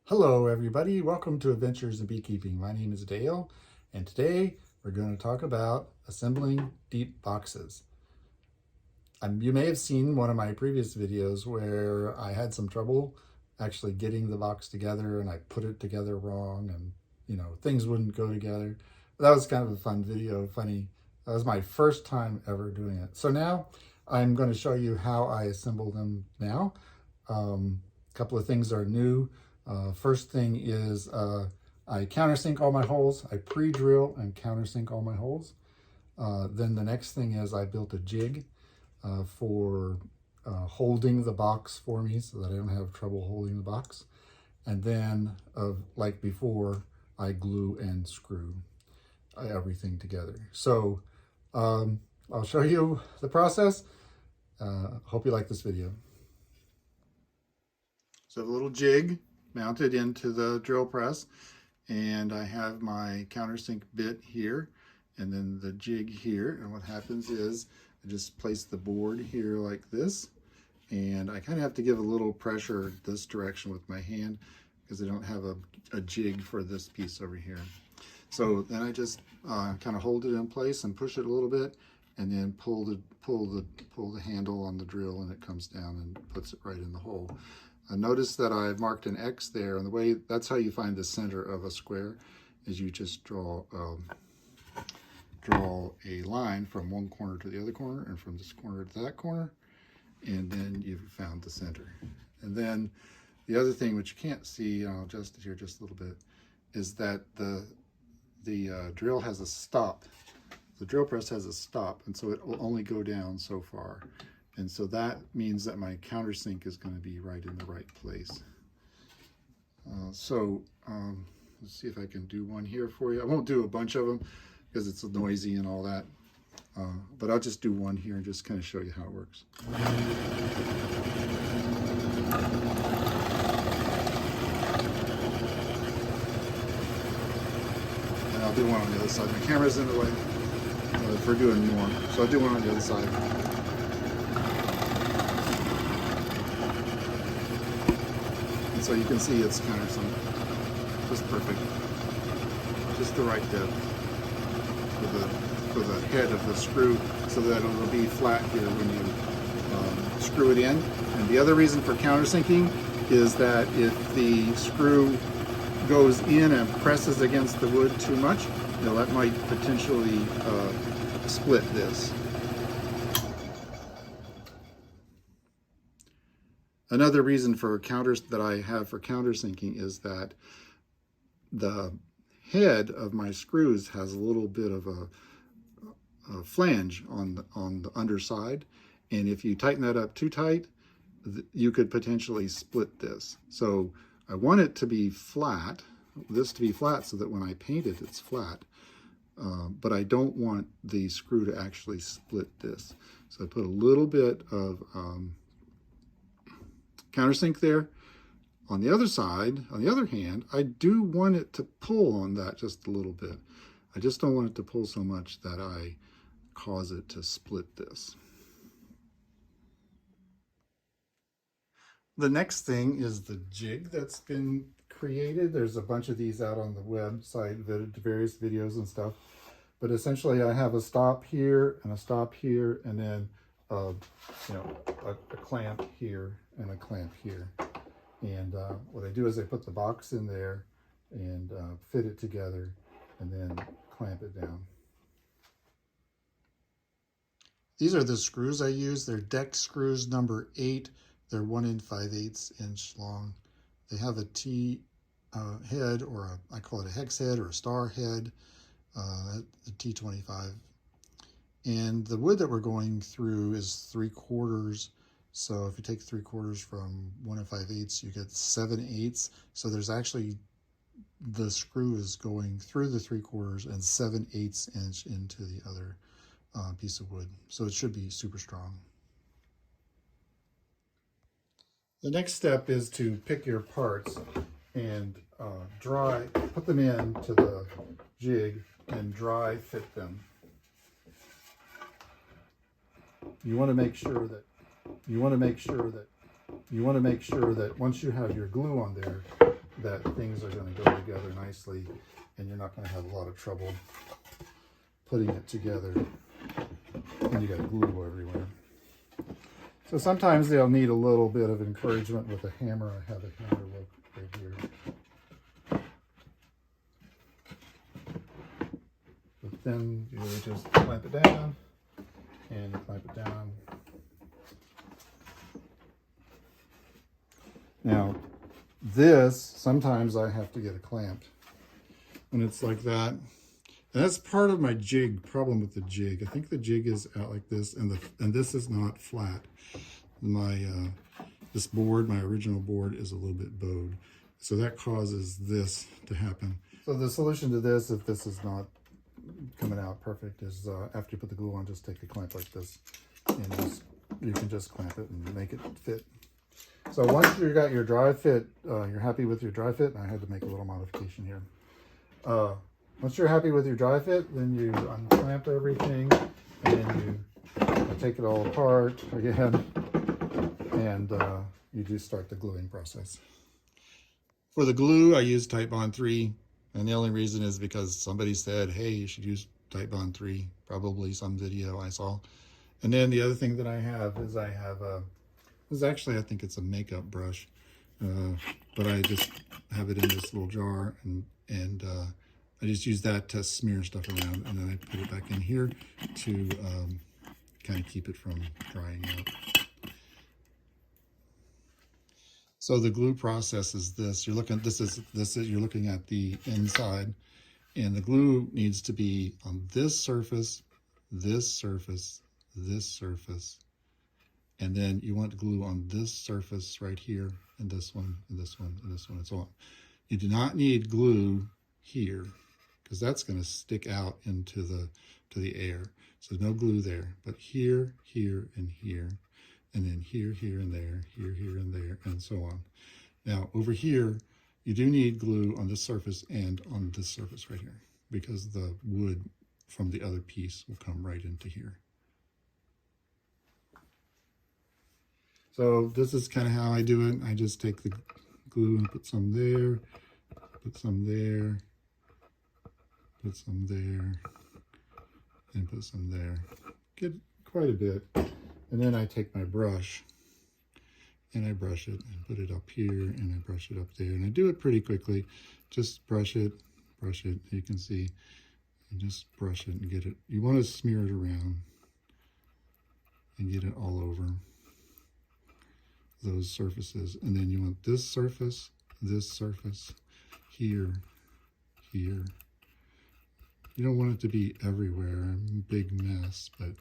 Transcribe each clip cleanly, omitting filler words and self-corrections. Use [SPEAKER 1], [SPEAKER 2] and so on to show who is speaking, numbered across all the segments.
[SPEAKER 1] Hello everybody, welcome to Adventures in Beekeeping. My name is Dale, and today we're going to talk about assembling deep boxes. You may have seen one of my previous videos where I had some trouble actually getting the box together, and I put it together wrong, and things wouldn't go together. That was kind of a fun video, funny. That was my first time ever doing it. So now I'm going to show you how I assemble them now. A couple of things are new. First thing is I countersink all my holes. I pre-drill and countersink all my holes. Then the next thing is I built a jig for holding the box for me so that I don't have trouble holding the box. And then, like before, I glue and screw everything together. So I'll show you the process. Hope you like this video. So I have a little jig mounted into the drill press, and I have my countersink bit here and then the jig here. And what happens is I just place the board here like this, and I kind of have to give a little pressure this direction with my hand because I don't have a jig for this piece over here. So then I just kind of hold it in place and push it a little bit, and then pull the handle on the drill, and it comes down and puts it right in the hole. Notice that I've marked an X there, and that's how you find the center of a square, is you just draw a line from one corner to the other corner and from this corner to that corner, and then you've found the center. And then the other thing, which you can't see, and I'll adjust it here just a little bit, is that the drill has a stop. The drill press has a stop, and so it will only go down so far. And so that means that my countersink is going to be right in the right place. Let's see if I can do one here for you. I won't do a bunch of them because it's noisy and all that. But I'll just do one here and just kind of show you how it works. And I'll do one on the other side. My camera's in the way for doing more. So I'll do one on the other side. So you can see it's kind of just perfect, just the right depth for the head of the screw, so that it will be flat here when you screw it in. And the other reason for countersinking is that if the screw goes in and presses against the wood too much, that might potentially split this. Another reason for that I have for countersinking is that the head of my screws has a little bit of a flange on the underside, and if you tighten that up too tight, you could potentially split this. So I want it to be flat, this to be flat, so that when I paint it, it's flat. But I don't want the screw to actually split this. So I put a little bit of countersink there. On the other side, on the other hand, I do want it to pull on that just a little bit. I just don't want it to pull so much that I cause it to split this. The next thing is the jig that's been created. There's a bunch of these out on the website, various videos and stuff. But essentially I have a stop here and a stop here, and then a clamp here and a clamp here. And what I do is I put the box in there and fit it together and then clamp it down. These are the screws I use. They're deck screws number 8. They're 1 5/8 inch long. They have a T head, or I call it a hex head or a star head, the T25. And the wood that we're going through is 3/4. So if you take 3/4 from 1 5/8, you get 7/8. So there's actually, the screw is going through the 3/4 and 7/8 inch into the other piece of wood. So it should be super strong. The next step is to pick your parts and put them into the jig and dry fit them. You want to make sure that once you have your glue on there, that things are going to go together nicely, and you're not going to have a lot of trouble putting it together. And you got glue everywhere. So sometimes they'll need a little bit of encouragement with a hammer. I have a hammer right here. But then you just clamp it down and you clamp it down. Now, this, sometimes I have to get a clamp when it's like that. And that's part of my jig, problem with the jig. I think the jig is out like this, and this is not flat. This board, my original board, is a little bit bowed. So that causes this to happen. So the solution to this, if this is not coming out perfect, is after you put the glue on, just take a clamp like this, and you can just clamp it and make it fit. So once you got your dry fit, you're happy with your dry fit, and I had to make a little modification here. Once you're happy with your dry fit, then you unclamp everything, and you take it all apart again, and you just start the gluing process. For the glue, I use Titebond 3, and the only reason is because somebody said, hey, you should use Titebond 3, probably some video I saw. And then the other thing that I have is actually, I think it's a makeup brush, but I just have it in this little jar, and I just use that to smear stuff around, and then I put it back in here to kind of keep it from drying out. So the glue process is this. You're looking. You're looking at the inside, and the glue needs to be on this surface, this surface, this surface. And then you want glue on this surface right here, and this one, and this one, and this one, and so on. You do not need glue here, because that's going to stick out into the air. So no glue there, but here, here, and here, and then here, here, and there, here, here, and there, and so on. Now over here, you do need glue on this surface and on this surface right here, because the wood from the other piece will come right into here. So this is kind of how I do it. I just take the glue and put some there, put some there, put some there, and put some there. Get quite a bit. And then I take my brush and I brush it and put it up here, and I brush it up there. And I do it pretty quickly. Just brush it. You can see, and just brush it and get it. You want to smear it around and get it all over those surfaces. And then you want this surface, here, here. You don't want it to be everywhere, a big mess, but.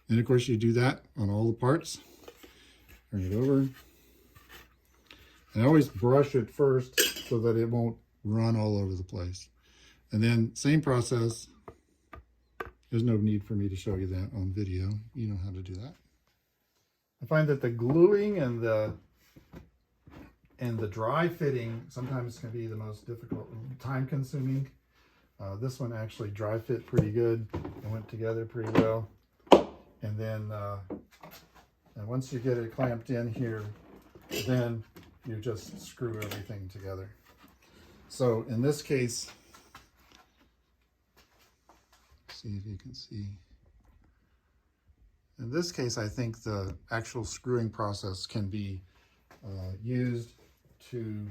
[SPEAKER 1] And of course you do that on all the parts. Turn it over. And I always brush it first so that it won't run all over the place. And then same process. There's no need for me to show you that on video. You know how to do that. I find that the gluing and the dry fitting sometimes can be the most difficult, time consuming. This one actually dry fit pretty good and went together pretty well. And then and once you get it clamped in here, then you just screw everything together. So in this case, see if you can see. In this case, I think the actual screwing process can be used to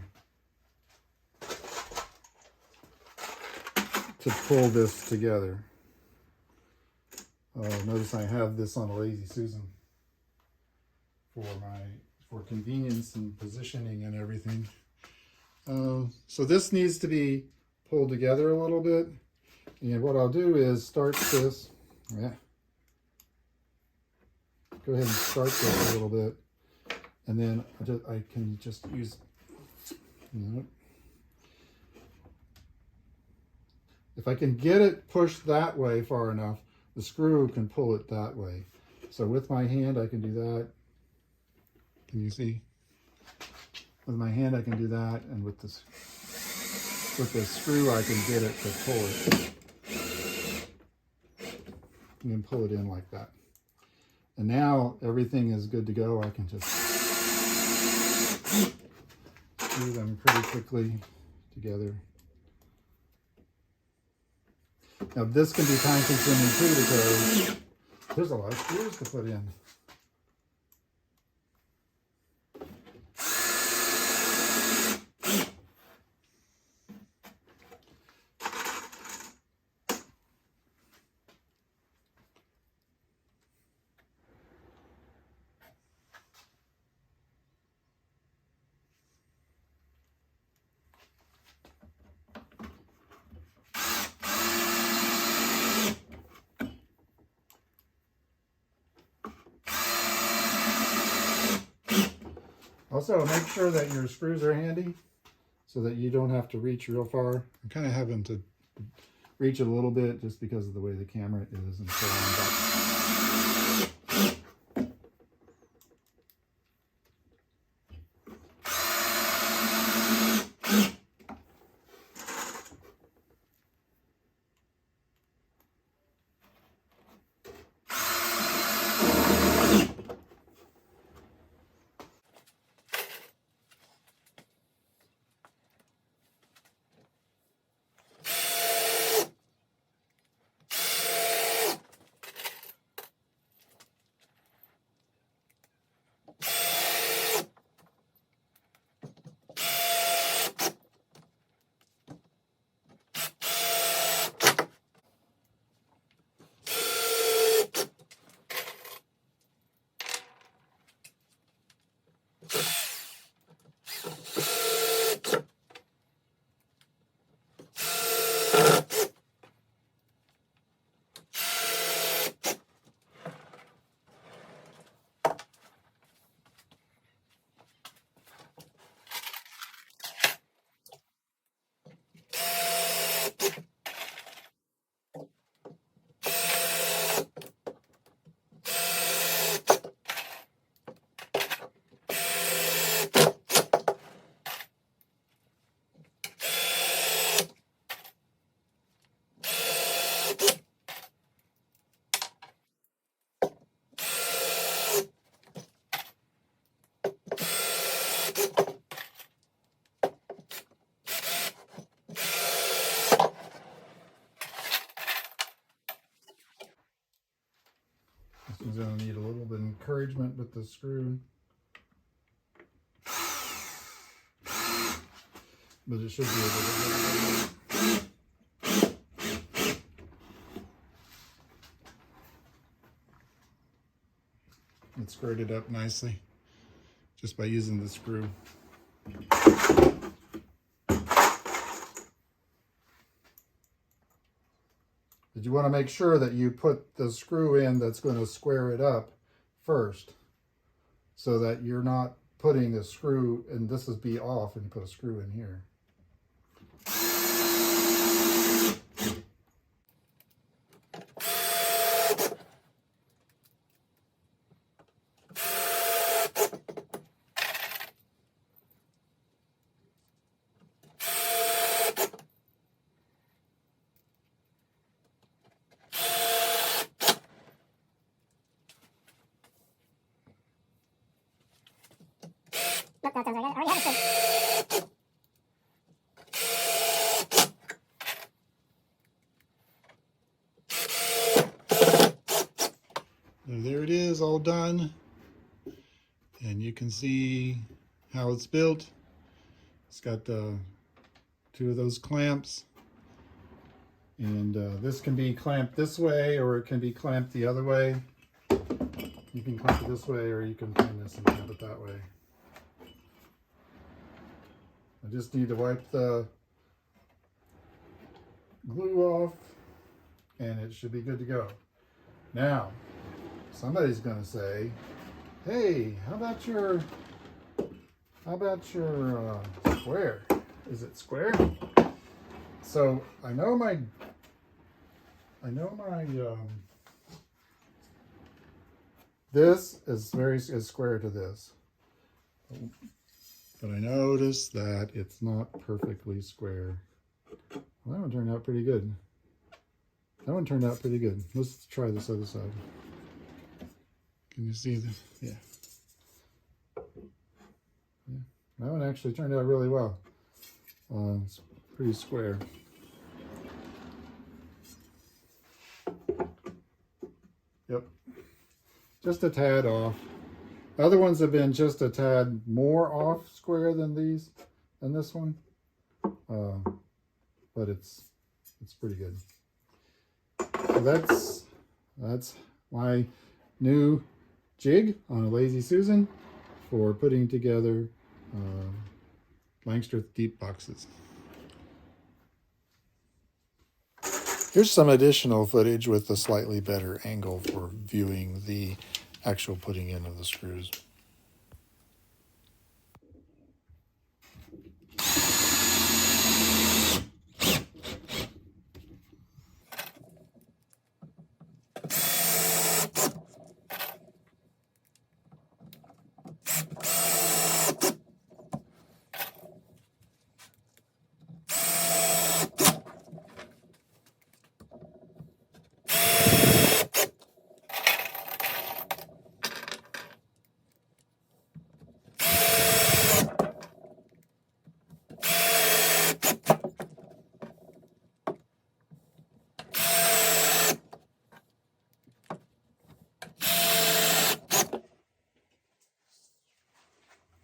[SPEAKER 1] pull this together. Notice I have this on a Lazy Susan for convenience and positioning and everything. So this needs to be pulled together a little bit. And what I'll do is start this. Yeah. Go ahead and start this a little bit, and then I can just use. If I can get it pushed that way far enough, the screw can pull it that way. So with my hand, I can do that. Can you see? With my hand, I can do that, and with the screw, I can get it to pull it. You can pull it in like that. And now everything is good to go. I can just screw them pretty quickly together. Now this can be time consuming too because there's a lot of screws to put in. Also, make sure that your screws are handy so that you don't have to reach real far. I'm kind of having to reach it a little bit just because of the way the camera is and so on. This one's going to need a little bit of encouragement with the screw. But it should be able to. It's squared it up nicely just by using the screw. But you want to make sure that you put the screw in that's going to square it up first, so that you're not putting the screw, and this is be off, and you put a screw in here.
[SPEAKER 2] Look, that sounds like I already have it.
[SPEAKER 1] There it is, all done. And you can see how it's built. It's got two of those clamps. And this can be clamped this way, or it can be clamped the other way. You can clamp it this way, or you can turn this and clamp it that way. I just need to wipe the glue off, and it should be good to go. Now, somebody's going to say, hey, how about your square? Is it square? So I know my this is is square to this, but I noticed that it's not perfectly square. Well, that one turned out pretty good. That one turned out pretty good. Let's try this other side. Can you see this? Yeah. That one actually turned out really well. It's pretty square. Yep, just a tad off. Other ones have been just a tad more off square than this one, but it's pretty good. So that's my new jig on a Lazy Susan for putting together Langstroth deep boxes. Here's some additional footage with a slightly better angle for viewing the actual putting in of the screws.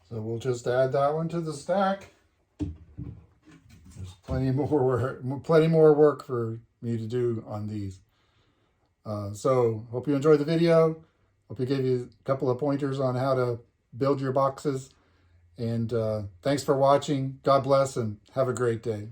[SPEAKER 1] So we'll just add that one to the stack. There's plenty more work for me to do on these. So hope you enjoyed the video. Hope you gave you a couple of pointers on how to build your boxes. And thanks for watching. God bless and have a great day.